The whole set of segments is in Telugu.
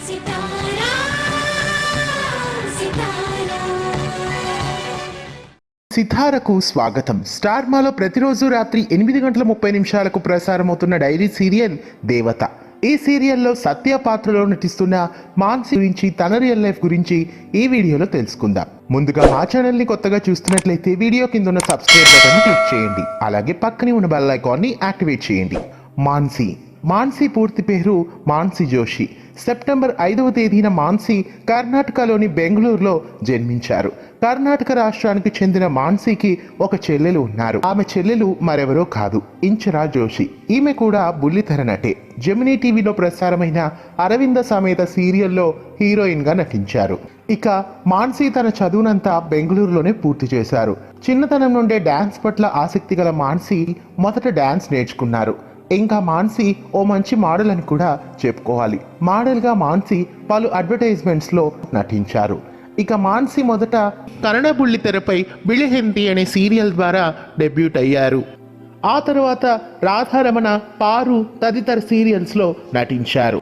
సితారా సితారా సితారకు స్వాగతం. స్టార్ మాలో ప్రతిరోజు రాత్రి 8:30 ప్రసారమవుతున్న డైరీ సీరియల్ దేవత. ఈ సీరియల్లో సత్య పాత్రలో నటిస్తున్న మాన్సి గురించి, తన రియల్ లైఫ్ గురించి ఈ వీడియోలో తెలుసుకుందాం. ముందుగా మా ఛానల్ని కొత్తగా చూస్తున్నట్లయితే వీడియో కింద ఉన్న సబ్స్క్రైబ్ బటన్ క్లిక్ చేయండి. అలాగే పక్కనే ఉన్న బెల్ ఐకాన్ని యాక్టివేట్ చేయండి. మాన్సి పూర్తి పేరు మాన్సి జోషి. సెప్టెంబర్ 5వ తేదీన మాన్సి కర్ణాటకలోని బెంగళూరులో జన్మించారు. కర్ణాటక రాష్ట్రానికి చెందిన మాన్సికి ఒక చెల్లెలు ఉన్నారు. ఆమె చెల్లెలు మరెవరో కాదు, ఇంచరా జోషి. ఈమె కూడా బుల్లితెర నటే. జెమినీ టీవీలో ప్రసారమైన అరవింద సమేత సీరియల్లో హీరోయిన్ గా నటించారు. ఇక మాన్సి తన చదువునంతా బెంగళూరులోనే పూర్తి చేశారు. చిన్నతనం నుండే డాన్స్ పట్ల ఆసక్తి గల మాన్సి మొదట డాన్స్ నేర్చుకున్నారు. ఇంకా మాన్సి ఓ మంచి మోడల్ అని కూడా చెప్పుకోవాలి. మోడల్గా మాన్సి పలు అడ్వర్టైజ్మెంట్స్లో నటించారు. ఇక మాన్సి మొదట కన్నడ బుల్లితెరపై బిళిహెంతి అనే సీరియల్ ద్వారా డెబ్యూట్ అయ్యారు. ఆ తర్వాత రాధారమణ, పారు తదితర సీరియల్స్లో నటించారు.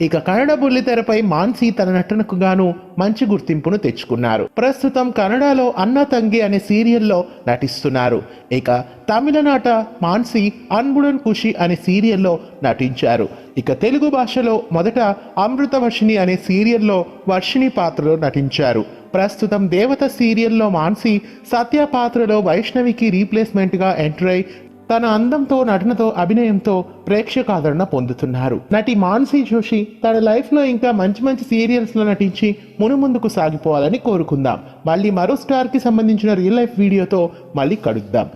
ఇక కన్నడ బుల్లితెరపై మాన్సి తన నటనకు గాను మంచి గుర్తింపును తెచ్చుకున్నారు. ప్రస్తుతం కన్నడలో అన్న తంగి అనే సీరియల్లో నటిస్తున్నారు. ఇక తమిళనాట మాన్సి అన్బుడన్ ఖుషి అనే సీరియల్లో నటించారు. ఇక తెలుగు భాషలో మొదట అమృతవర్షిణి అనే సీరియల్లో వర్షిణి పాత్రలో నటించారు. ప్రస్తుతం దేవత సీరియల్లో మాన్సి సత్య పాత్రలో వైష్ణవికి రీప్లేస్మెంట్గా ఎంటర్ అయి తన అందంతో, నటనతో, అభినయంతో ప్రేక్షక ఆదరణ పొందుతున్నారు. నటి మాన్సి జోషి తన లైఫ్లో ఇంకా మంచి మంచి సీరియల్స్లో నటించి మునుముందుకు సాగిపోవాలని కోరుకుందాం. మళ్ళీ మరో స్టార్కి సంబంధించిన రియల్ లైఫ్ వీడియోతో మళ్ళీ కలుద్దాం.